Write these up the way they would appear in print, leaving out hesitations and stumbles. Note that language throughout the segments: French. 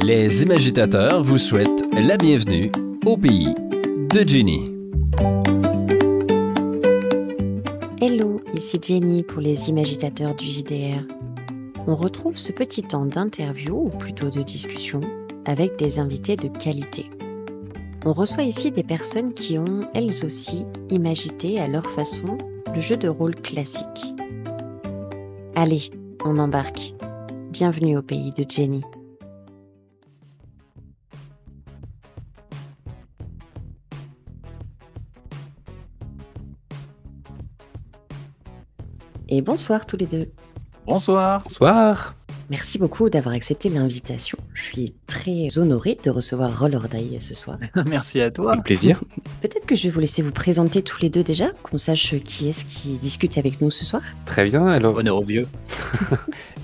Les imagitateurs vous souhaitent la bienvenue au pays de Jenny. Hello, ici Jenny pour les imagitateurs du JDR. On retrouve ce petit temps d'interview, ou plutôt de discussion, avec des invités de qualité. On reçoit ici des personnes qui ont, elles aussi, imagité à leur façon le jeu de rôle classique. Allez, on embarque. Bienvenue au pays de Jenny. Et bonsoir tous les deux. Bonsoir. Bonsoir. Merci beaucoup d'avoir accepté l'invitation. Je suis très honorée de recevoir Roll or Die ce soir. Merci à toi. Avec plaisir. Peut-être que je vais vous laisser vous présenter tous les deux déjà, qu'on sache qui est-ce qui discute avec nous ce soir. Très bien. Alors, Honneur au vieux.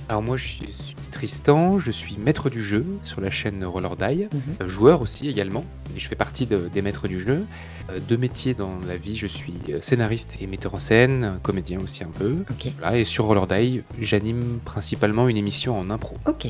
alors moi, je suis Tristan, je suis maître du jeu sur la chaîne Roll or Die, joueur aussi également, et je fais partie des maîtres du jeu. Deux métiers dans la vie, je suis scénariste et metteur en scène, comédien aussi un peu. Ok. Voilà, et sur Roll or Die, j'anime principalement une émission en impro. Ok.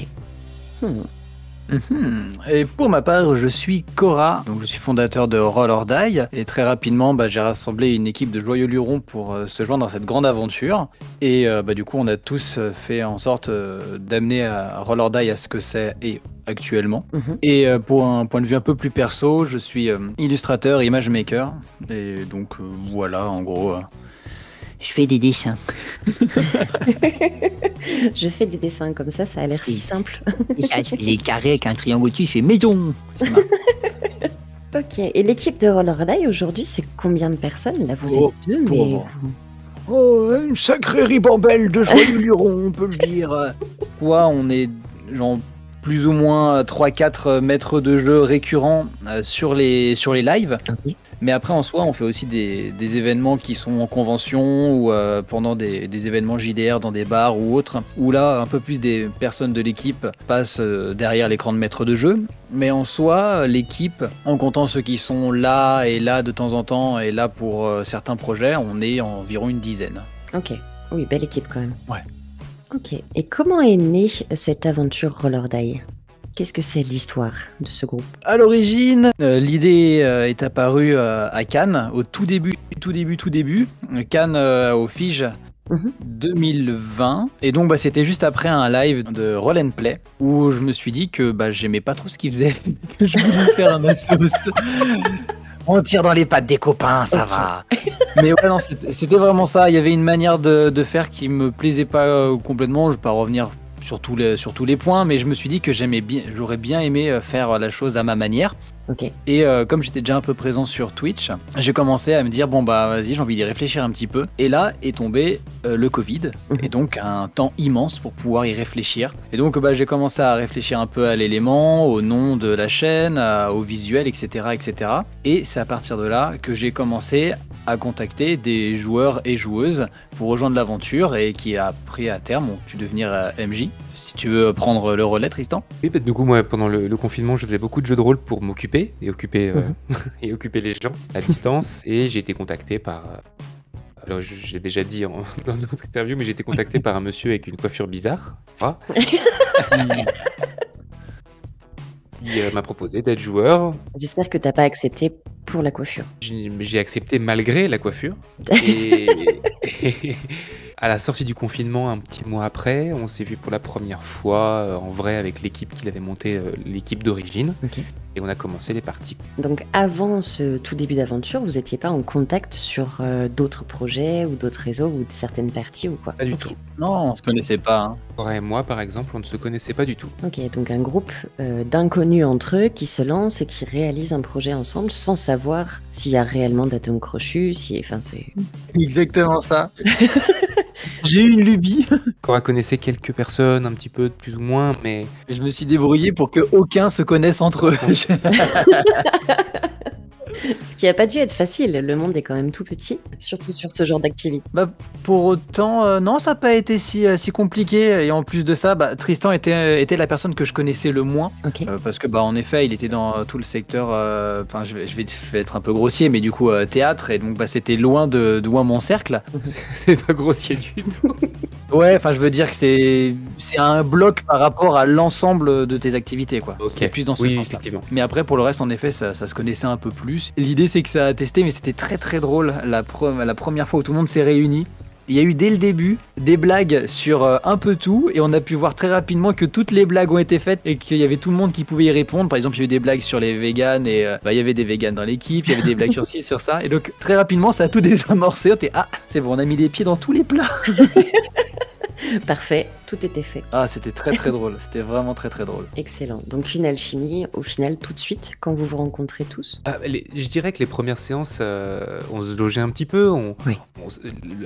Et pour ma part, je suis Cora, donc je suis fondateur de Roll or Die, et très rapidement, j'ai rassemblé une équipe de joyeux lurons pour se joindre dans cette grande aventure. Et du coup, on a tous fait en sorte d'amener à Roll or Die à ce que c'est et actuellement. Et pour un point de vue un peu plus perso, je suis illustrateur et image maker. Et donc voilà, en gros, je fais des dessins. Je fais des dessins comme ça a l'air si simple. Je fais des carrés avec un triangle au-dessus, je fais maison. Ok, et l'équipe de Roll or Die aujourd'hui, c'est combien de personnes? Là, vous êtes deux, mais... Oh, une sacrée ribambelle de joyeux lurons, on peut le dire. Quoi, on est genre plus ou moins 3-4 maîtres de jeu récurrents sur les lives. Ok. Mais après, en soi, on fait aussi des événements qui sont en convention ou pendant des événements JDR dans des bars ou autres, où là, un peu plus des personnes de l'équipe passent derrière l'écran de maître de jeu. Mais en soi, l'équipe, en comptant ceux qui sont là et là de temps en temps, et là pour certains projets, on est environ une dizaine. Ok, oui, belle équipe quand même. Ouais. Ok, et comment est née cette aventure Roll or Die? Qu'est-ce que c'est l'histoire de ce groupe? À l'origine, l'idée est apparue à Cannes, au tout début. Cannes au Fige 2020. Et donc, c'était juste après un live de Roll and Play où je me suis dit que j'aimais pas trop ce qu'ils faisaient, que je voulais faire à ma sauce. On tire dans les pattes des copains, ça va. Mais ouais, non, c'était vraiment ça. Il y avait une manière de faire qui me plaisait pas complètement. Je vais pas revenir sur tous les points, mais je me suis dit que j'aurais bien aimé faire la chose à ma manière. Ok. Et comme j'étais déjà un peu présent sur Twitch, j'ai commencé à me dire vas-y, j'ai envie d'y réfléchir un petit peu. Et là est tombé le Covid, et donc un temps immense pour pouvoir y réfléchir. Et donc j'ai commencé à réfléchir un peu à l'élément, au nom de la chaîne, au visuel, etc., etc. Et c'est à partir de là que j'ai commencé à contacter des joueurs et joueuses pour rejoindre l'aventure et qui après à terme ont pu devenir MJ. Si tu veux prendre le relais, Tristan. Oui, du coup, moi, pendant le confinement, je faisais beaucoup de jeux de rôle pour m'occuper et occuper les gens à distance. Et j'ai été contacté par... alors, j'ai déjà dit dans notre interview, mais j'ai été contacté par un monsieur avec une coiffure bizarre. Voilà. Il m'a proposé d'être joueur. J'espère que t'as pas accepté pour la coiffure. J'ai accepté malgré la coiffure. Et à la sortie du confinement, un petit mois après, on s'est vu pour la première fois en vrai avec l'équipe qu'il avait montée, l'équipe d'origine. Ok. Et on a commencé les parties. Donc avant ce tout début d'aventure, vous n'étiez pas en contact sur d'autres projets ou d'autres réseaux ou certaines parties ou quoi? Pas du Ok. tout. Non, on se connaissait pas. Hein. Cora et moi, par exemple, on ne se connaissait pas du tout. Ok, donc un groupe d'inconnus entre eux qui se lancent et qui réalisent un projet ensemble sans savoir s'il y a réellement d'atomes crochus, c'est... C'est exactement ça. J'ai eu une lubie. Cora connaissait quelques personnes, un petit peu plus ou moins, mais Je me suis débrouillé pour que aucun se connaisse entre eux. Ce qui n'a pas dû être facile, le monde est quand même tout petit, surtout sur ce genre d'activité. Pour autant, non, ça n'a pas été si compliqué. Et en plus de ça, Tristan était la personne que je connaissais le moins. Ok. Parce que, en effet, il était dans tout le secteur. Je vais être un peu grossier, mais du coup, théâtre. Et donc, c'était loin de mon cercle. c'est pas grossier du tout. Ouais, enfin, je veux dire que c'est un bloc par rapport à l'ensemble de tes activités, quoi. Ok. C'était plus dans ce Oui, sens-là. effectivement. Mais après, pour le reste, en effet, ça se connaissait un peu plus. L'idée, c'est que ça a testé, mais c'était très très drôle la première fois où tout le monde s'est réuni. Il y a eu dès le début des blagues sur un peu tout, et on a pu voir très rapidement que toutes les blagues ont été faites et qu'il y avait tout le monde qui pouvait y répondre. Par exemple, il y a eu des blagues sur les véganes, et il y avait des véganes dans l'équipe, il y avait des blagues sur ci, sur ça. Et donc, très rapidement, ça a tout désamorcé. On était, ah, c'est bon, on a mis les pieds dans tous les plats. Parfait, tout était fait. Ah, c'était très très drôle, c'était vraiment très très drôle. Excellent. Donc une alchimie, au final, tout de suite, quand vous vous rencontrez tous. Je dirais que les premières séances, on se logeait un petit peu. Oui.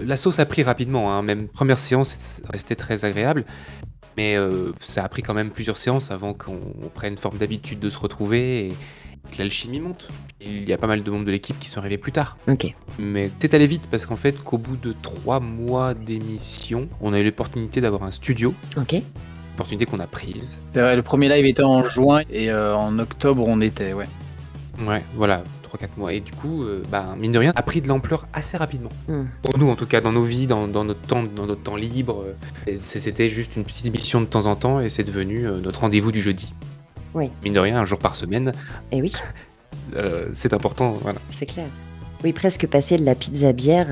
La sauce a pris rapidement, hein. Même première séance, c'est resté très agréable. Mais ça a pris quand même plusieurs séances avant qu'on prenne forme d'habitude de se retrouver et que l'alchimie monte. Il y a pas mal de membres de l'équipe qui sont arrivés plus tard. Ok. Mais c'est allé vite parce qu'en fait, qu'au bout de 3 mois d'émission, on a eu l'opportunité d'avoir un studio. Ok. Opportunité qu'on a prise. C'est vrai, le premier live était en juin et en octobre on était, ouais. Ouais, voilà, 3-4 mois. Et du coup, mine de rien, a pris de l'ampleur assez rapidement. Hmm. Pour nous, en tout cas, dans nos vies, dans notre temps libre, c'était juste une petite émission de temps en temps et c'est devenu notre rendez-vous du jeudi. Oui. Mine de rien, un jour par semaine, Et oui, c'est important, voilà. c'est clair. Oui, presque passer de la pizza bière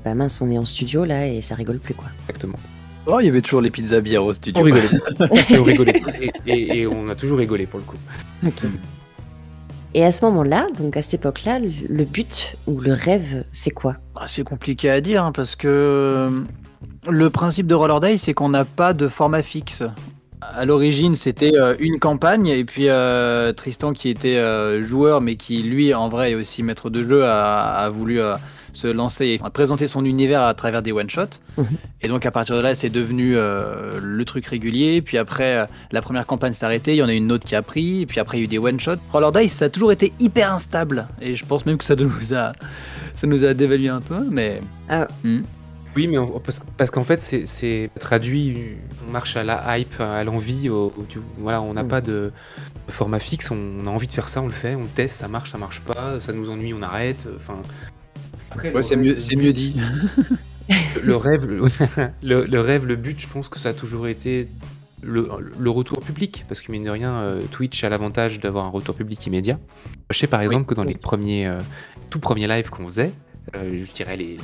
à mince, on est en studio là et ça rigole plus quoi. Exactement. Oh, il y avait toujours les pizzas bières au studio. On rigolait. On rigolait. Et on a toujours rigolé pour le coup. Et à ce moment-là, donc à cette époque-là, le but ou le rêve, c'est quoi? Ah, c'est compliqué à dire hein, parce que le principe de Roller Day, c'est qu'on n'a pas de format fixe. À l'origine, c'était une campagne et puis Tristan qui était joueur mais qui lui en vrai est aussi maître de jeu a voulu se lancer et présenter son univers à travers des one-shots. Et donc à partir de là, c'est devenu le truc régulier. Puis après, la première campagne s'est arrêtée, il y en a une autre qui a pris. Et puis après, il y a eu des one-shots. Roller Dice, ça a toujours été hyper instable. Et je pense même que ça nous a dévalué un peu. Mais Oui, mais parce qu'en fait, c'est traduit, on marche à la hype, à l'envie. Voilà, on n'a pas de format fixe. On a envie de faire ça, on le fait, on le teste, ça marche pas, ça nous ennuie, on arrête. Enfin. Après, ouais, c'est mieux dit. Le rêve, le but, je pense que ça a toujours été le retour public, parce que mine de rien, Twitch a l'avantage d'avoir un retour public immédiat. Je sais par exemple que dans les tout premiers lives qu'on faisait, je dirais les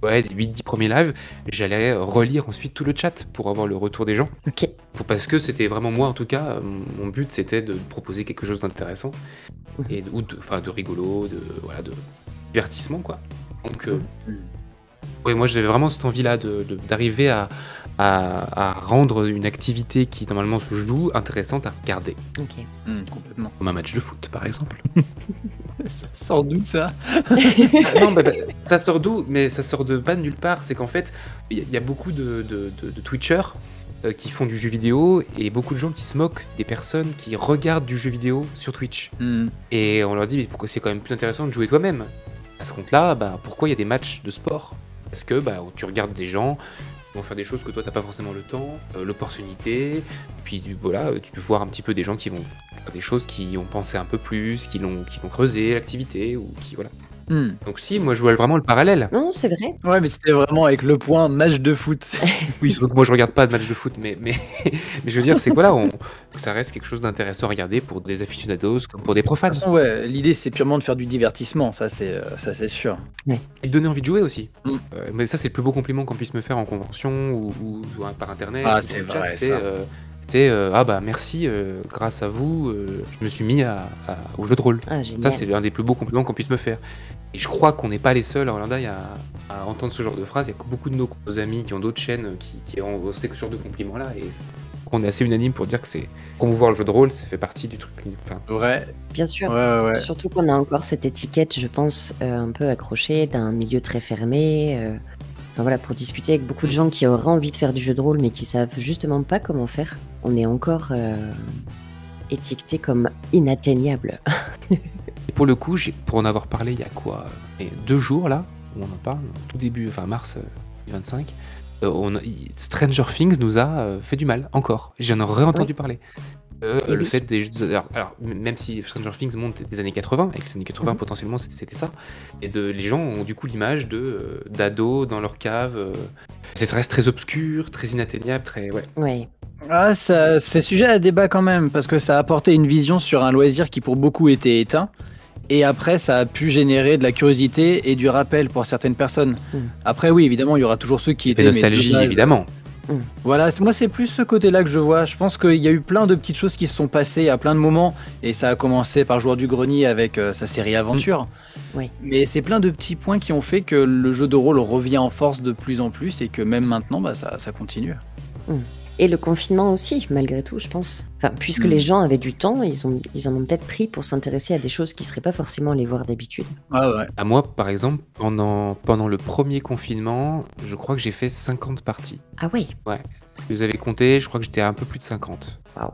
8-10 premiers lives, j'allais relire ensuite tout le chat pour avoir le retour des gens. Ok. Parce que c'était vraiment moi, en tout cas, mon but c'était de proposer quelque chose d'intéressant, ou de rigolo, de divertissement, quoi. Donc, ouais, moi j'avais vraiment cette envie-là d'arriver à rendre une activité qui normalement se joue intéressante à regarder. Ok. Complètement. Comme un match de foot, par exemple. Ça sort d'où ça? Non, ça sort d'où? Mais ça sort pas de nulle part. C'est qu'en fait, il y a beaucoup de Twitchers qui font du jeu vidéo et beaucoup de gens qui se moquent des personnes qui regardent du jeu vidéo sur Twitch. Et on leur dit, mais pourquoi c'est quand même plus intéressant de jouer toi-même? À ce compte-là, pourquoi il y a des matchs de sport? Parce que tu regardes des gens qui vont faire des choses que toi t'as pas forcément le temps, l'opportunité, et puis voilà, tu peux voir un petit peu des gens qui vont faire des choses qui ont pensé un peu plus, qui l'ont creusé l'activité, ou qui voilà. Donc si, moi je vois vraiment le parallèle. Non, c'est vrai. Ouais, mais c'était vraiment avec le point match de foot. Oui, sauf que moi je regarde pas de match de foot, mais je veux dire, c'est quoi là, ça reste quelque chose d'intéressant à regarder pour des aficionados comme pour des profanes. De toute façon, ouais, l'idée c'est purement de faire du divertissement, ça c'est sûr. Et de donner envie de jouer aussi. Mais ça c'est le plus beau compliment qu'on puisse me faire en convention ou par internet. Ah, ou c'est dans le vrai, chat, ça. merci, grâce à vous, je me suis mis au jeu de rôle. Ah, génial. Ça c'est l'un des plus beaux compliments qu'on puisse me faire. Et je crois qu'on n'est pas les seuls à Orlando à entendre ce genre de phrase. Il y a beaucoup de nos amis qui ont d'autres chaînes qui ont ce genre de compliments-là. Et on est assez unanime pour dire que c'est promouvoir le jeu de rôle, ça fait partie du truc. Enfin, Ouais. Bien sûr. Ouais. Surtout qu'on a encore cette étiquette, je pense, un peu accrochée d'un milieu très fermé. Enfin, voilà, pour discuter avec beaucoup de gens qui auraient envie de faire du jeu de rôle mais qui savent justement pas comment faire, on est encore étiqueté comme inatteignable. et pour le coup, pour en avoir parlé il y a quoi 2 jours là, où on en parle, tout début, enfin mars 2025, Stranger Things nous a fait du mal, encore. J'en aurais entendu parler. le oui. fait des alors, même si Stranger Things monte des années 80 et que les années 80 Mhm. potentiellement c'était ça, et les gens ont du coup l'image d'ados dans leur cave. Ça reste très obscur, très inatteignable, très ouais. Ouais. Ah, c'est sujet à débat quand même, parce que ça a apporté une vision sur un loisir qui pour beaucoup était éteint. Et après, ça a pu générer de la curiosité et du rappel pour certaines personnes. Mm. Après, oui, évidemment, il y aura toujours ceux qui Et étaient... mais de nostalgie base, évidemment. Voilà, moi c'est plus ce côté-là que je vois. Je pense qu'il y a eu plein de petites choses qui se sont passées à plein de moments, et ça a commencé par Joueur du Grenier avec sa série Aventure. Oui. Mais c'est plein de petits points qui ont fait que le jeu de rôle revient en force de plus en plus, et que même maintenant, bah, ça continue. Et le confinement aussi, malgré tout, je pense. Enfin, puisque Mm. les gens avaient du temps, ils en ont peut-être pris pour s'intéresser à des choses qui seraient pas forcément allés voir d'habitude. Ah ouais. À moi, par exemple, pendant le premier confinement, je crois que j'ai fait 50 parties. Ah oui. Vous avez compté, je crois que j'étais à un peu plus de 50 Waouh.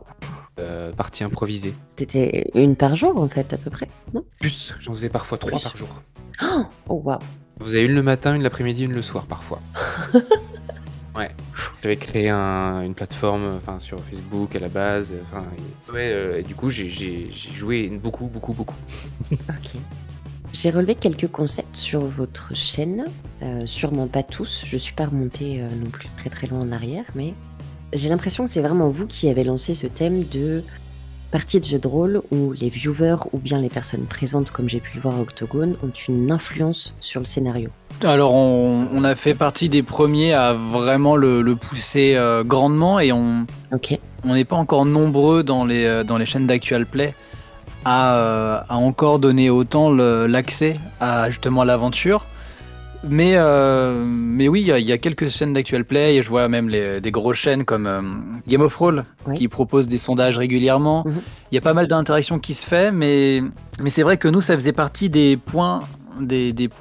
parties improvisées. T'étais une par jour, en fait, à peu près, non? Plus, j'en faisais parfois 3 Plus. par jour. Oh, waouh. Vous avez une le matin, une l'après-midi, une le soir parfois. Ouais. J'avais créé une plateforme sur Facebook à la base. Et du coup, j'ai joué beaucoup. Ok. J'ai relevé quelques concepts sur votre chaîne, sûrement pas tous, je suis pas remontée non plus très très loin en arrière, mais j'ai l'impression que c'est vraiment vous qui avez lancé ce thème de partie de jeu de rôle où les viewers ou bien les personnes présentes, comme j'ai pu le voir à Octogone, ont une influence sur le scénario. Alors on a fait partie des premiers à vraiment le pousser grandement, et on Ok. n'est pas encore nombreux dans les chaînes d'Actual Play à encore donner autant l'accès à justement l'aventure. Mais oui, il y a quelques chaînes d'Actual Play, et je vois même des grosses chaînes comme Game of Roll Oui. qui proposent des sondages régulièrement. Mhm. Il y a pas mal d'interactions qui se fait, mais c'est vrai que nous, ça faisait partie des points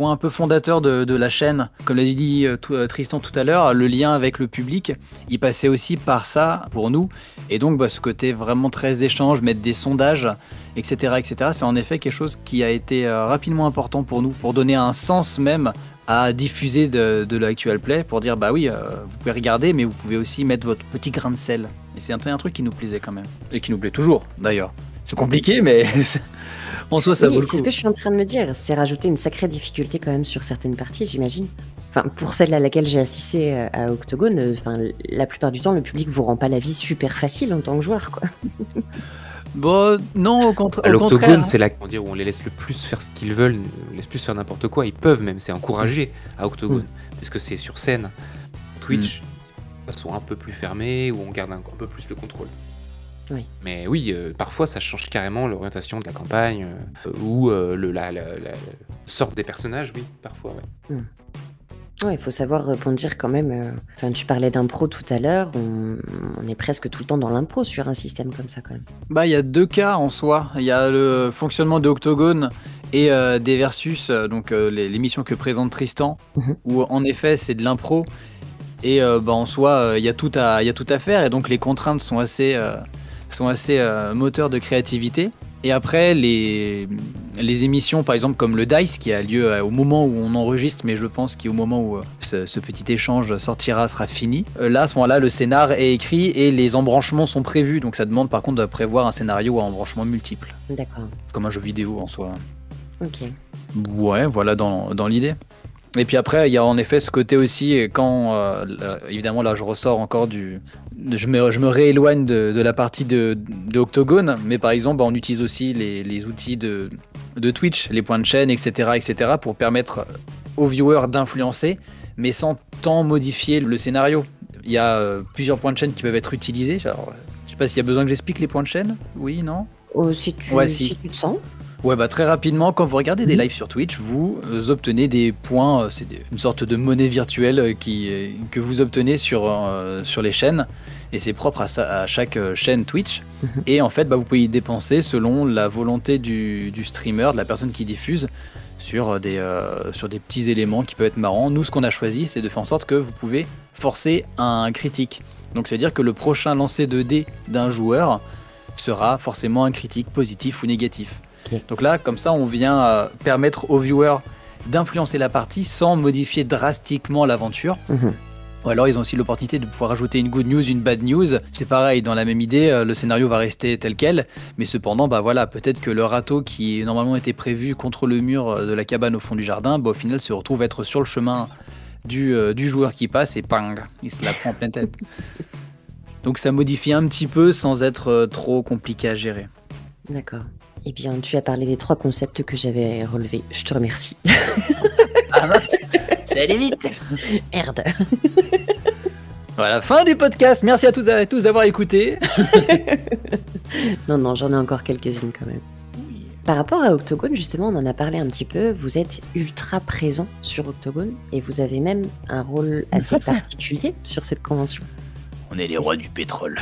un peu fondateurs de la chaîne. Comme l'a dit Tristan tout à l'heure, le lien avec le public, il passait aussi par ça pour nous. Et donc ce côté vraiment très échange, mettre des sondages, etc., c'est en effet quelque chose qui a été rapidement important pour nous, pour donner un sens même à diffuser de l'Actual Play, pour dire bah oui, vous pouvez regarder, mais vous pouvez aussi mettre votre petit grain de sel. Et c'est un truc qui nous plaisait quand même. Et qui nous plaît toujours, d'ailleurs. C'est compliqué, mais en soi, ça Oui, vaut le c'est coup. ce que je suis en train de me dire, c'est rajouter une sacrée difficulté quand même sur certaines parties, j'imagine. Enfin, pour celle à laquelle j'ai assisté à Octogone, la plupart du temps, le public vous rend pas la vie super facile en tant que joueur, quoi. Bon, non, au contraire. L'Octogone, c'est là où on les laisse le plus faire ce qu'ils veulent, on les laisse plus faire n'importe quoi. Ils peuvent même, c'est encouragé à Octogone, puisque c'est sur scène. Twitch, ils sont un peu plus fermés, où on garde un peu plus le contrôle. Oui. Mais oui, parfois ça change carrément l'orientation de la campagne, ou la sorte des personnages, oui, parfois, ouais. Ouais, il faut savoir rebondir quand même. Enfin, tu parlais d'impro tout à l'heure, on est presque tout le temps dans l'impro sur un système comme ça quand même. Bah, il y a deux cas en soi. Il y a le fonctionnement de Octogone et des versus, donc les missions que présente Tristan, où en effet c'est de l'impro, et en soi il y a tout à faire, et donc les contraintes sont assez moteurs de créativité. Et après, les émissions, par exemple, comme le DICE, qui a lieu au moment où on enregistre, mais je pense qu'au moment où ce petit échange sera fini. Là, à ce moment-là, le scénar est écrit et les embranchements sont prévus. Donc ça demande par contre de prévoir un scénario à embranchements multiples. D'accord. Comme un jeu vidéo en soi. Ok. Ouais, voilà dans l'idée. Et puis après, il y a en effet ce côté aussi, quand évidemment là je ressors encore je me rééloigne de la partie de Octogone, mais par exemple on utilise aussi les outils de Twitch, les points de chaîne, etc., pour permettre aux viewers d'influencer, mais sans tant modifier le scénario. Il y a plusieurs points de chaîne qui peuvent être utilisés. Alors, je sais pas s'il y a besoin que j'explique les points de chaîne. Oui, non ? Si tu te sens. Ouais, très rapidement, quand vous regardez des lives sur Twitch, vous obtenez des points, c'est une sorte de monnaie virtuelle que vous obtenez sur les chaînes, et c'est propre à chaque chaîne Twitch. Et en fait, vous pouvez y dépenser selon la volonté du streamer, de la personne qui diffuse, sur des petits éléments qui peuvent être marrants. Nous, ce qu'on a choisi, c'est de faire en sorte que vous pouvez forcer un critique. Donc, c'est-à-dire que le prochain lancer de dés d'un joueur sera forcément un critique positif ou négatif. Okay. Donc là, comme ça, on vient permettre aux viewers d'influencer la partie sans modifier drastiquement l'aventure. Ou alors ils ont aussi l'opportunité de pouvoir ajouter une good news, une bad news. C'est pareil, dans la même idée, le scénario va rester tel quel, mais cependant, bah voilà, peut-être que le râteau qui normalement était prévu contre le mur de la cabane au fond du jardin, bah, au final se retrouve être sur le chemin du joueur qui passe et pang, il se la prend en pleine tête. Donc ça modifie un petit peu sans être trop compliqué à gérer. D'accord. Eh bien, tu as parlé des 3 concepts que j'avais relevés. Je te remercie. Ah mince, c'est allé vite. Merde. Voilà, fin du podcast. Merci à tous d'avoir écouté. Non, j'en ai encore quelques-unes quand même. Par rapport à Octogone, justement, on en a parlé un petit peu. Vous êtes ultra présent sur Octogone et vous avez même un rôle assez particulier sur cette convention. On est les rois du pétrole.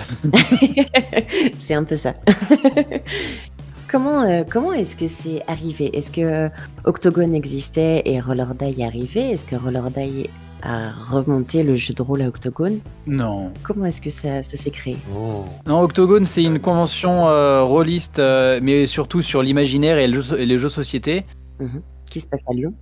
C'est un peu ça. Comment est-ce que c'est arrivé? Est-ce que Octogone existait et Roll or Die est arrivé? Est-ce que Roll or Die a remonté le jeu de rôle à Octogone? Non. Comment est-ce que ça s'est créé? Non, Octogone, c'est une convention rôliste, mais surtout sur l'imaginaire et les jeux société. Qui se passe à Lyon?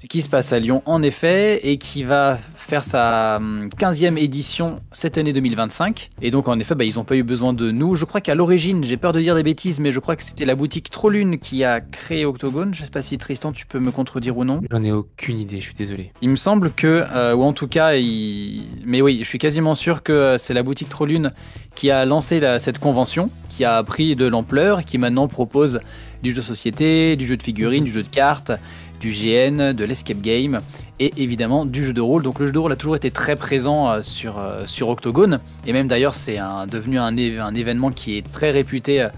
Qui se passe à Lyon, en effet, et qui va faire sa 15e édition cette année 2025. Et donc, en effet, ils n'ont pas eu besoin de nous. Je crois qu'à l'origine, j'ai peur de dire des bêtises, mais je crois que c'était la boutique Trollune qui a créé Octogone. Je ne sais pas si Tristan, tu peux me contredire ou non. J'en ai aucune idée, je suis désolé. Il me semble que, ou en tout cas, mais oui, je suis quasiment sûr que c'est la boutique Trollune qui a lancé cette convention, qui a pris de l'ampleur, qui maintenant propose du jeu de société, du jeu de figurines, du jeu de cartes, du GN, de l'escape game et évidemment du jeu de rôle. Donc le jeu de rôle a toujours été très présent sur Octogone et même d'ailleurs c'est devenu un événement qui est très réputé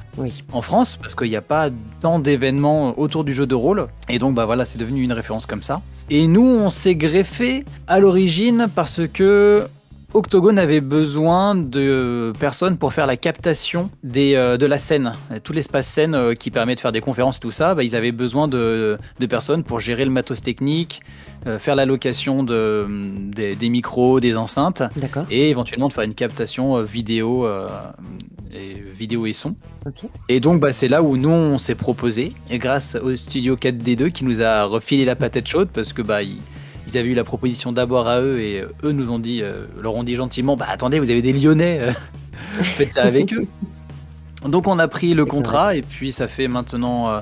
en France parce qu'il n'y a pas tant d'événements autour du jeu de rôle et donc voilà, c'est devenu une référence comme ça. Et nous on s'est greffé à l'origine parce que Octogone avait besoin de personnes pour faire la captation de la scène, tout l'espace scène qui permet de faire des conférences et tout ça. Ils avaient besoin de personnes pour gérer le matos technique, faire la location des micros, des enceintes, et éventuellement de faire une captation vidéo et son. Okay. Et donc c'est là où nous on s'est proposé, et grâce au studio 4D2 qui nous a refilé la patate chaude parce que ils avaient eu la proposition d'abord à eux et eux nous ont dit, leur ont dit gentiment, attendez, vous avez des Lyonnais, faites ça avec eux. Donc on a pris le contrat et puis ça fait maintenant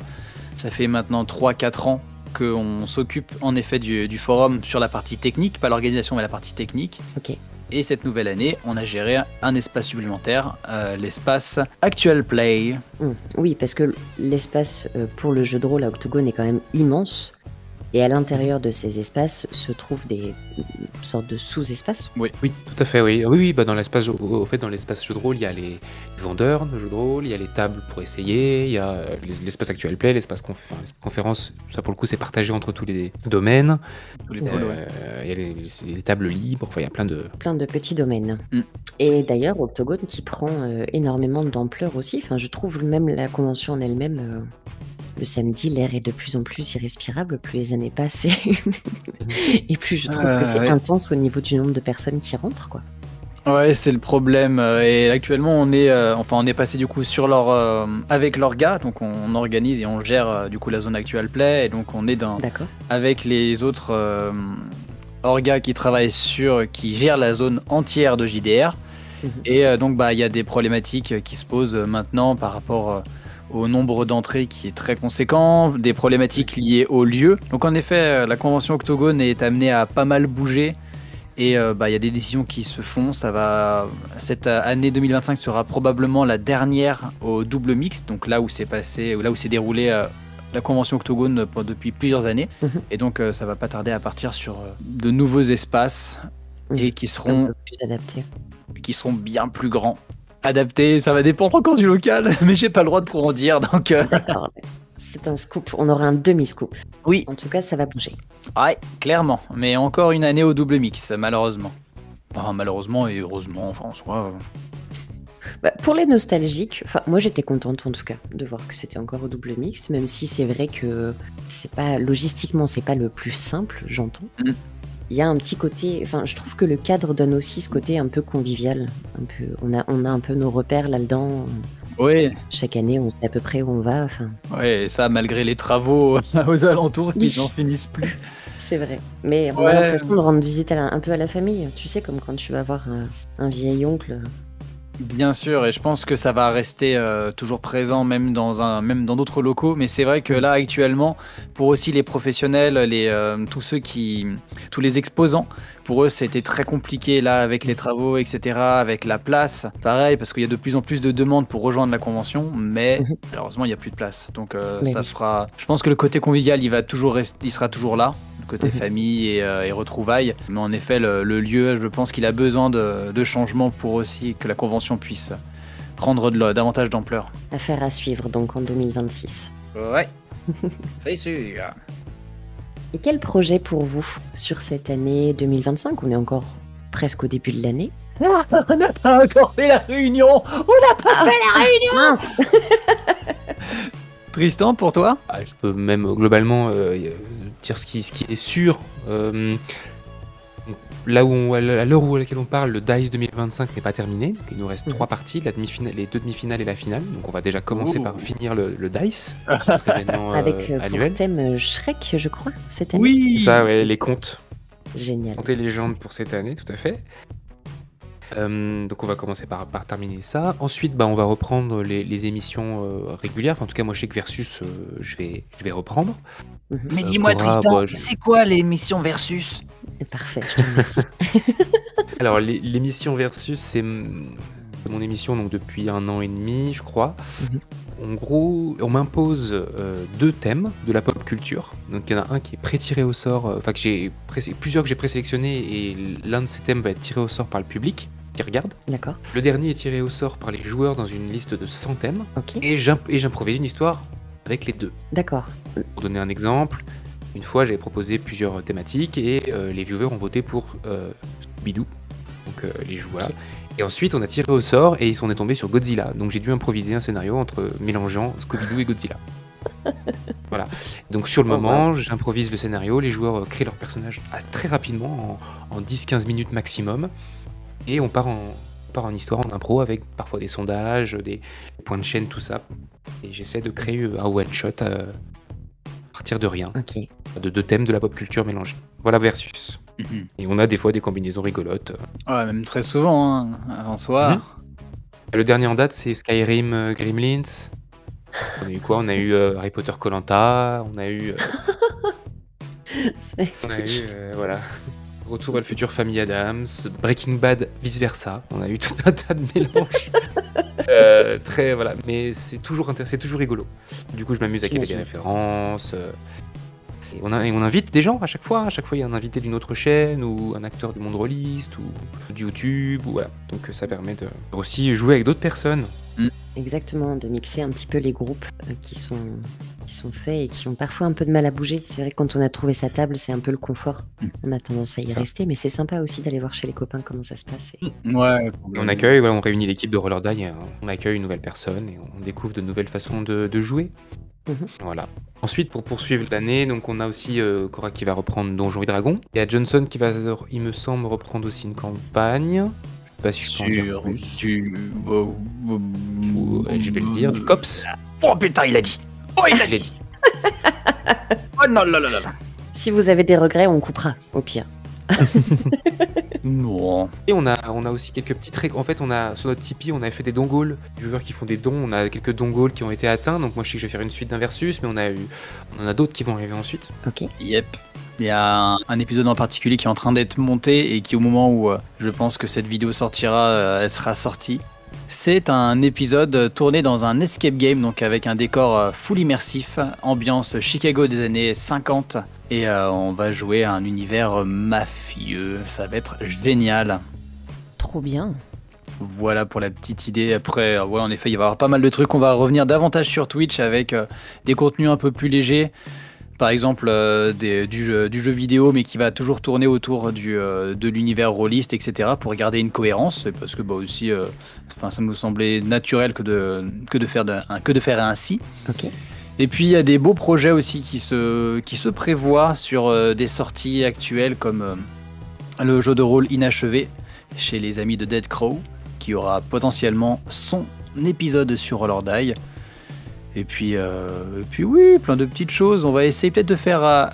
3-4 ans qu'on s'occupe en effet du forum sur la partie technique, pas l'organisation mais la partie technique. Okay. Et cette nouvelle année, on a géré un espace supplémentaire, l'espace Actual Play. Oui, parce que l'espace pour le jeu de rôle à Octogone est quand même immense. Et à l'intérieur de ces espaces se trouvent des sortes de sous-espaces. Oui, tout à fait, oui. Oui, dans l'espace dans l'espace jeu de rôle, il y a les vendeurs de jeux de rôle, il y a les tables pour essayer, il y a l'espace Actual Play, l'espace conférence, ça pour le coup c'est partagé entre tous les domaines. Il y a les tables libres, il y a plein de petits domaines. Et d'ailleurs, Octogone qui prend énormément d'ampleur aussi. Enfin, je trouve même la convention en elle-même... Le samedi, l'air est de plus en plus irrespirable, plus les années passent et plus je trouve que c'est intense au niveau du nombre de personnes qui rentrent, quoi. Ouais, c'est le problème. Et actuellement, on est passé du coup sur avec l'orga, donc on organise et on gère du coup la zone Actual Play, et donc on est avec les autres orgas qui travaillent qui gèrent la zone entière de JDR. Et donc il y a des problématiques qui se posent maintenant par rapport au nombre d'entrées qui est très conséquent, des problématiques liées au lieu. Donc en effet, la convention Octogone est amenée à pas mal bouger et y a des décisions qui se font. Cette année 2025 sera probablement la dernière au double mixte, donc là où s'est déroulée la convention Octogone depuis plusieurs années. Et donc ça va pas tarder à partir sur de nouveaux espaces et qui seront un peu plus adaptés, qui seront bien plus grands. Adapté, ça va dépendre encore du local, mais j'ai pas le droit de trop en dire, donc... D'accord, c'est un scoop, on aura un demi-scoop. Oui. En tout cas, ça va bouger. Ouais, clairement, mais encore une année au double mix, malheureusement. Enfin, malheureusement et heureusement, en soi... Pour les nostalgiques, moi j'étais contente en tout cas de voir que c'était encore au double mix, même si c'est vrai que logistiquement c'est pas le plus simple, j'entends. Il y a un petit côté, je trouve que le cadre donne aussi ce côté un peu convivial. On a un peu nos repères là-dedans. Oui. Chaque année, on sait à peu près où on va. Ouais, et ça malgré les travaux aux alentours qui n'en finissent plus. C'est vrai. Mais on a l'impression de rendre visite un peu à la famille. Tu sais, comme quand tu vas voir un vieil oncle. Bien sûr, et je pense que ça va rester toujours présent même dans d'autres locaux. Mais c'est vrai que là actuellement, pour aussi les professionnels, tous les exposants, pour eux c'était très compliqué là avec les travaux, etc., avec la place. Pareil, parce qu'il y a de plus en plus de demandes pour rejoindre la convention, mais malheureusement il n'y a plus de place. Donc fera. Je pense que le côté convivial, il sera toujours là. Côté famille et retrouvailles. Mais en effet, le lieu, je pense qu'il a besoin de changements pour aussi que la convention puisse prendre davantage d'ampleur. Affaire à suivre donc en 2026. Ouais, c'est sûr. Et quel projet pour vous sur cette année 2025 ? On est encore presque au début de l'année. On n'a pas encore fait la réunion. On n'a pas fait la réunion. Mince. Tristan, pour toi ? Je peux même globalement dire ce qui est sûr. Là où à l'heure à laquelle on parle, le DICE 2025 n'est pas terminé. Donc il nous reste 3 parties, les 2 demi-finales et la finale. Donc on va déjà commencer par finir le DICE. Avec pour thème Shrek, je crois, cette année. Oui. Ça, ouais, les contes. Génial. Contes et légendes pour cette année, tout à fait. Donc on va commencer par terminer ça. Ensuite, on va reprendre les émissions régulières. Enfin, en tout cas, moi, je sais que Versus, je vais reprendre. Mais dis-moi, Tristan, c'est quoi l'émission Versus ? Parfait, je te remercie. Alors, l'émission Versus, c'est mon émission donc depuis 1 an et demi, je crois. En gros, on m'impose 2 thèmes de la pop culture. Donc, il y en a un qui est pré-tiré au sort, enfin, plusieurs que j'ai présélectionnés, et l'un de ces thèmes va être tiré au sort par le public qui regarde. D'accord. Le dernier est tiré au sort par les joueurs dans une liste de 100 thèmes. Ok. Et j'improvise une histoire avec les 2. D'accord. Pour donner un exemple, une fois j'avais proposé plusieurs thématiques et les viewers ont voté pour Scooby-Doo, donc les joueurs. Okay. Et ensuite on a tiré au sort et on est tombé sur Godzilla. Donc j'ai dû improviser un scénario mélangeant Scooby-Doo et Godzilla. Voilà. Donc sur le moment, j'improvise le scénario, les joueurs créent leur personnage très rapidement, en 10-15 minutes maximum. Et on part en histoire, en impro, avec parfois des sondages, des points de chaîne, tout ça. Et j'essaie de créer un one-shot à partir de rien. Okay. De 2 thèmes de la pop culture mélangés. Voilà Versus. Et on a des fois des combinaisons rigolotes. Ouais, même très souvent, en soi. Le dernier en date, c'est Skyrim Gremlins. On a eu quoi ? On a eu Harry Potter Koh-Lanta, on a eu... voilà... Retour à le futur Famille Adams, Breaking Bad, vice versa. On a eu tout un tas de mélanges. Voilà, mais c'est toujours rigolo. Du coup, je m'amuse à caler des références. Et on invite des gens à chaque fois. À chaque fois, il y a un invité d'une autre chaîne ou un acteur du monde rôliste ou de YouTube. Ou voilà. Donc, ça permet de aussi jouer avec d'autres personnes. Exactement, de mixer un petit peu les groupes qui sont faits et qui ont parfois un peu de mal à bouger. C'est vrai que quand on a trouvé sa table, c'est un peu le confort. On a tendance à y rester, mais c'est sympa aussi d'aller voir chez les copains comment ça se passe. Ouais. On accueille, on réunit l'équipe de Roller Die, on accueille une nouvelle personne et on découvre de nouvelles façons de jouer. Voilà. Ensuite, pour poursuivre l'année, donc on a aussi Cora qui va reprendre Donjons et Dragons. Il y a Johnson qui va, il me semble, reprendre aussi une campagne. Je sais pas si je peux en dire plus. Je vais le dire, du COPS. Oh putain, il a dit. Oh, il a dit. Oh non, là. Si vous avez des regrets, on coupera, au pire. Non. Et on a aussi quelques petits traits. En fait, on a sur notre Tipeee, on a fait des dongles. Les viewers qui font des dons, on a quelques dongles qui ont été atteints. Donc moi, je sais que je vais faire une suite d'un versus, mais on en a d'autres qui vont arriver ensuite. Ok. Yep. Il y a un épisode en particulier qui est en train d'être monté et qui, au moment où je pense que cette vidéo sortira, elle sera sortie. C'est un épisode tourné dans un escape game, donc avec un décor full immersif, ambiance Chicago des années 50. Et on va jouer à un univers mafieux. Ça va être génial. Trop bien. Voilà pour la petite idée. Après, ouais, en effet, il va y avoir pas mal de trucs. On va revenir davantage sur Twitch avec des contenus un peu plus légers. Par exemple, du jeu vidéo, mais qui va toujours tourner autour de l'univers rôliste, etc. pour garder une cohérence. Parce que aussi, ça me semblait naturel que de faire ainsi. Ok. Et puis, il y a des beaux projets aussi qui se prévoient sur des sorties actuelles, comme le jeu de rôle Inachevé chez les amis de Dead Crow, qui aura potentiellement son épisode sur Roller Die. Et puis oui, plein de petites choses. On va essayer peut-être de faire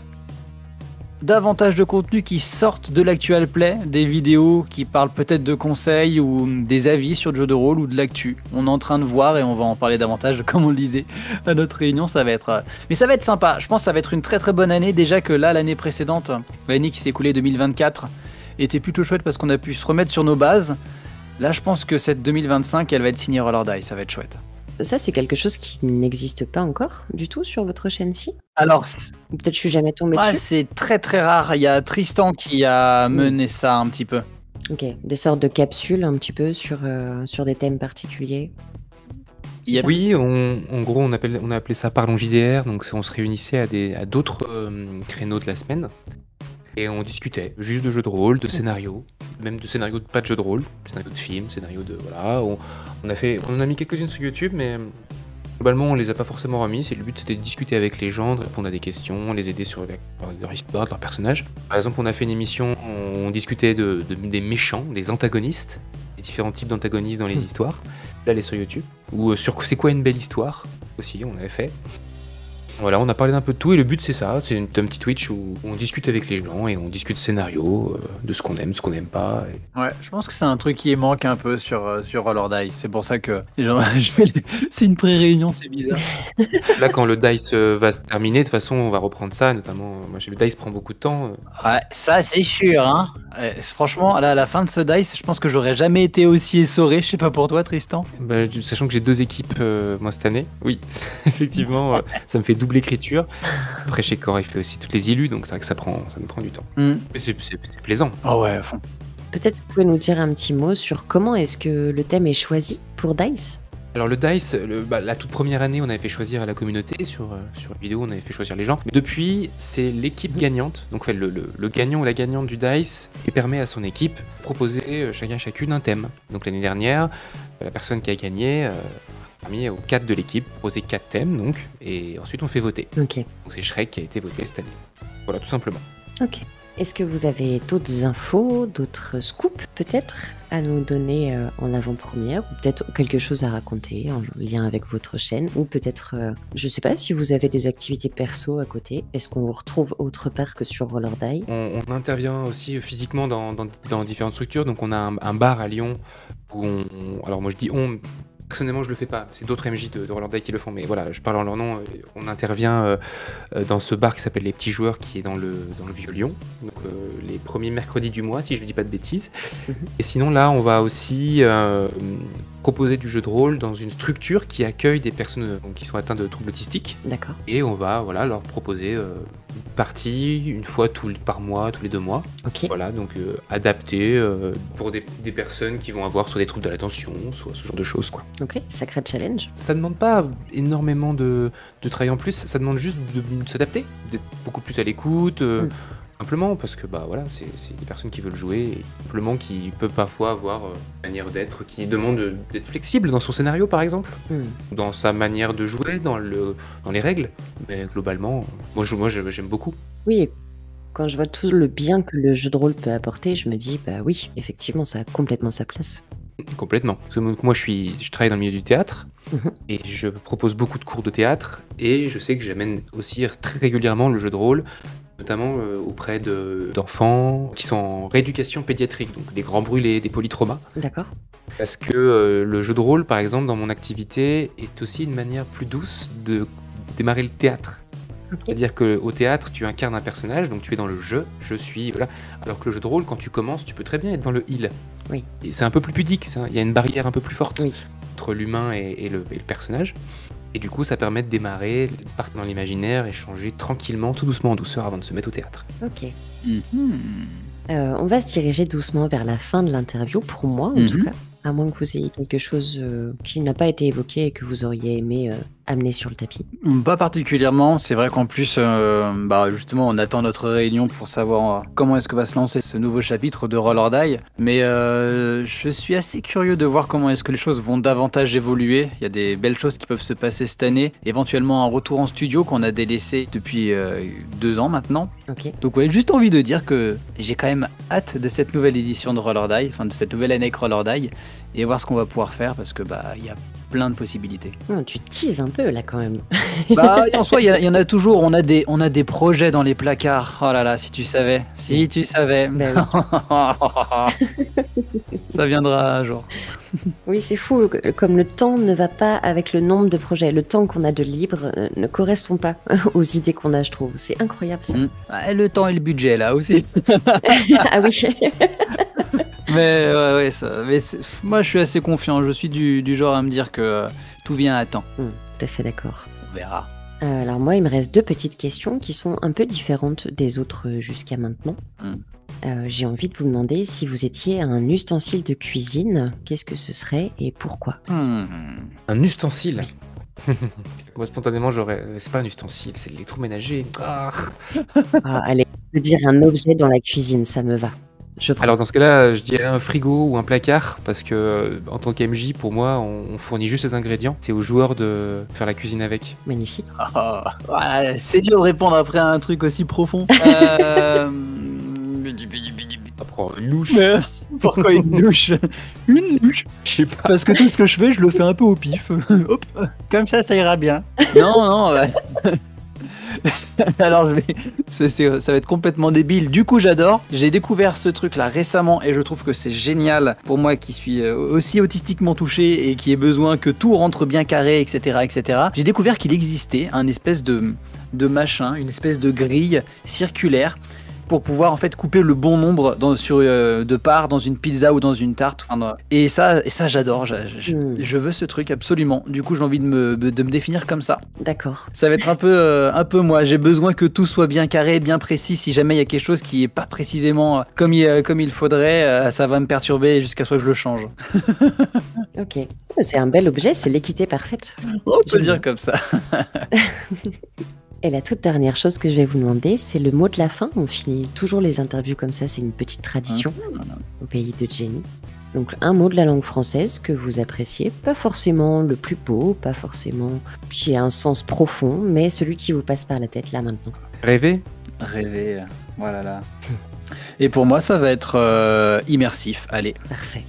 davantage de contenus qui sortent de l'actual play, des vidéos qui parlent peut-être de conseils ou des avis sur le jeu de rôle ou de l'actu. On est en train de voir et on va en parler davantage, comme on le disait à notre réunion. Ça va être, mais ça va être sympa. Je pense que ça va être une très très bonne année. Déjà que là, l'année précédente, l'année qui s'est écoulée 2024, était plutôt chouette parce qu'on a pu se remettre sur nos bases. Là, je pense que cette 2025, elle va être signée Roll or Die. Ça va être chouette. Ça, c'est quelque chose qui n'existe pas encore du tout sur votre chaîne-ci? Alors, Ou peut-être je suis jamais tombée dessus. c'est très très rare. Il y a Tristan qui a mené ça un petit peu. Ok, des sortes de capsules un petit peu sur des thèmes particuliers. C'est ça? Oui, en gros, on a appelé ça Parlons JDR, donc on se réunissait à d'autres créneaux de la semaine et on discutait juste de jeux de rôle, de scénarios, même de scénarios pas de jeux de rôle, scénarios de films, scénarios de voilà. On en a mis quelques-unes sur YouTube, mais globalement on les a pas forcément remis. Le but c'était de discuter avec les gens, de répondre à des questions, les aider sur leur histoire, de leur personnage. Par exemple, on a fait une émission, on discutait des méchants, des antagonistes, des différents types d'antagonistes dans les histoires. Là, elle est sur YouTube. Ou sur c'est quoi une belle histoire aussi, on avait fait. Voilà, on a parlé d'un peu de tout et le but c'est ça, c'est un petit Twitch où on discute avec les gens et on discute scénario, de ce qu'on aime, ce qu'on n'aime pas. Ouais, je pense que c'est un truc qui manque un peu sur Roll or Die. C'est pour ça que c'est une pré-réunion, c'est bizarre. Là, quand le DICE va se terminer, de toute façon, on va reprendre ça, notamment. Moi, le DICE prend beaucoup de temps. Ouais, ça c'est sûr. Hein. Franchement, là, à la fin de ce DICE, je pense que j'aurais jamais été aussi essoré. Je sais pas pour toi, Tristan. Sachant que j'ai 2 équipes, moi, cette année, oui, effectivement, ça me fait double écriture. Après, chez Core, il fait aussi toutes les illus, donc c'est vrai que ça nous prend du temps. Mais c'est plaisant. Oh ouais, à fond. Peut-être vous pouvez nous dire un petit mot sur comment est-ce que le thème est choisi pour DICE? Alors le DICE, la toute première année, on avait fait choisir à la communauté, sur une vidéo, on avait fait choisir les gens. Mais depuis, c'est l'équipe gagnante, donc le gagnant ou la gagnante du DICE, qui permet à son équipe de proposer chacune un thème. Donc l'année dernière, la personne qui a gagné a mis aux 4 de l'équipe, proposé 4 thèmes, donc, et ensuite on fait voter. Ok. Donc c'est Shrek qui a été voté cette année. Voilà, tout simplement. Ok. Est-ce que vous avez d'autres infos, d'autres scoops peut-être à nous donner en avant-première, ou peut-être quelque chose à raconter en lien avec votre chaîne, ou peut-être, je sais pas, si vous avez des activités perso à côté, est-ce qu'on vous retrouve autre part que sur Roll or Die? On intervient aussi physiquement dans différentes structures, donc on a un bar à Lyon où alors moi je dis on. Personnellement, je le fais pas. C'est d'autres MJ de Roll or Die qui le font, mais voilà, je parle en leur nom. On intervient dans ce bar qui s'appelle Les Petits Joueurs, qui est dans le Vieux-Lyon, donc les premiers mercredis du mois, si je ne dis pas de bêtises. Et sinon, là, on va aussi proposer du jeu de rôle dans une structure qui accueille des personnes qui sont atteintes de troubles autistiques. D'accord. Et on va leur proposer une partie une fois par mois, tous les 2 mois. Ok. Voilà, donc adapté pour des personnes qui vont avoir soit des troubles de l'attention, soit ce genre de choses, quoi. Ok, sacré challenge. Ça demande pas énormément de travail en plus, ça demande juste de s'adapter, d'être beaucoup plus à l'écoute, simplement parce que voilà, c'est des personnes qui veulent jouer et simplement qui peuvent parfois avoir une manière d'être qui demande d'être flexible dans son scénario par exemple, dans sa manière de jouer, dans les règles, mais globalement, moi j'aime beaucoup. Oui, et quand je vois tout le bien que le jeu de rôle peut apporter, je me dis, bah oui, effectivement, ça a complètement sa place. Complètement. Parce que moi, je travaille dans le milieu du théâtre et je propose beaucoup de cours de théâtre et je sais que j'amène aussi très régulièrement le jeu de rôle, notamment auprès d'enfants qui sont en rééducation pédiatrique, donc des grands brûlés, des polytraumas. D'accord. Parce que le jeu de rôle, par exemple, dans mon activité, est aussi une manière plus douce de démarrer le théâtre. Okay. C'est-à-dire qu'au théâtre, tu incarnes un personnage, donc tu es dans le jeu, je suis, voilà. Alors que le jeu de rôle, quand tu commences, tu peux très bien être dans le il. Oui. Et c'est un peu plus pudique, il y a une barrière un peu plus forte oui. entre l'humain et le personnage. Et du coup, ça permet de démarrer, de partir dans l'imaginaire et changer tranquillement, tout doucement, en douceur, avant de se mettre au théâtre. Ok. On va se diriger doucement vers la fin de l'interview, pour moi en tout cas. À moins que vous ayez quelque chose qui n'a pas été évoqué et que vous auriez aimé amener sur le tapis. Pas particulièrement, c'est vrai qu'en plus, justement, on attend notre réunion pour savoir comment est-ce que va se lancer ce nouveau chapitre de Roll or Die. Mais je suis assez curieux de voir comment est-ce que les choses vont davantage évoluer. Il y a des belles choses qui peuvent se passer cette année. Éventuellement un retour en studio qu'on a délaissé depuis 2 ans maintenant. Okay. Donc ouais, juste envie de dire que j'ai quand même hâte de cette nouvelle édition de Roll or Die, enfin de cette nouvelle année Roll or Die, et voir ce qu'on va pouvoir faire parce que il y a plein de possibilités. Non, tu teases un peu là quand même. Bah, en soi, il y en a toujours. On a des projets dans les placards. Oh là là, si tu savais. Si tu savais. Ben Ça viendra un jour. Oui, c'est fou, comme le temps ne va pas avec le nombre de projets. Le temps qu'on a de libre ne correspond pas aux idées qu'on a, je trouve. C'est incroyable ça. Le temps et le budget, là aussi. Ah oui. Mais ouais, moi, je suis assez confiant. Je suis du genre à me dire que tout vient à temps. Tout à fait d'accord. On verra. Alors moi, il me reste 2 petites questions qui sont un peu différentes des autres jusqu'à maintenant. J'ai envie de vous demander si vous étiez un ustensile de cuisine, qu'est-ce que ce serait et pourquoi? Un ustensile. Moi, spontanément, c'est pas un ustensile, c'est l'électroménager. Allez, je veux dire un objet dans la cuisine, ça me va. Je prends. Alors dans ce cas-là, je dirais un frigo ou un placard, parce que en tant qu'MJ, pour moi, on fournit juste les ingrédients. C'est aux joueurs de faire la cuisine avec. Magnifique. C'est dur de répondre après un truc aussi profond. Après, une louche. Pourquoi une louche? Une louche? Je sais pas. Parce que tout ce que je fais, je le fais un peu au pif. Hop, comme ça ira bien. Non. Alors ça va être complètement débile. Du coup, j'adore. J'ai découvert ce truc-là récemment et je trouve que c'est génial pour moi qui suis aussi autistiquement touché et qui ai besoin que tout rentre bien carré, etc., etc. J'ai découvert qu'il existait un espèce de machin, une espèce de grille circulaire pour pouvoir en fait couper le bon nombre de parts dans une pizza ou dans une tarte. Et ça j'adore. Je veux ce truc absolument. Du coup, j'ai envie de me définir comme ça. D'accord. Ça va être un peu moi. J'ai besoin que tout soit bien carré, bien précis. Si jamais il y a quelque chose qui est pas précisément comme il faudrait, ça va me perturber jusqu'à ce que je le change. Ok. C'est un bel objet, c'est l'équité parfaite. On peut dire comme ça. Et la toute dernière chose que je vais vous demander, c'est le mot de la fin. On finit toujours les interviews comme ça, c'est une petite tradition au pays de Jenny. Donc un mot de la langue française que vous appréciez, pas forcément le plus beau, pas forcément qui a un sens profond, mais celui qui vous passe par la tête là maintenant. Rêver, voilà là. Et pour moi, ça va être immersif. Allez. Parfait.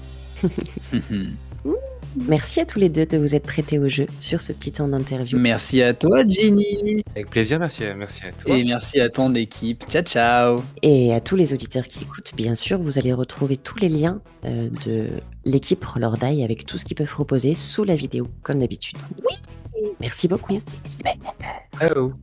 Merci à tous les deux de vous être prêtés au jeu sur ce petit temps d'interview. Merci à toi, Jenny. avec plaisir, merci à toi. Et merci à ton équipe. Ciao, ciao. Et à tous les auditeurs qui écoutent, bien sûr, vous allez retrouver tous les liens de l'équipe Roller Die avec tout ce qu'ils peuvent proposer sous la vidéo, comme d'habitude. Oui. Merci beaucoup. Hello.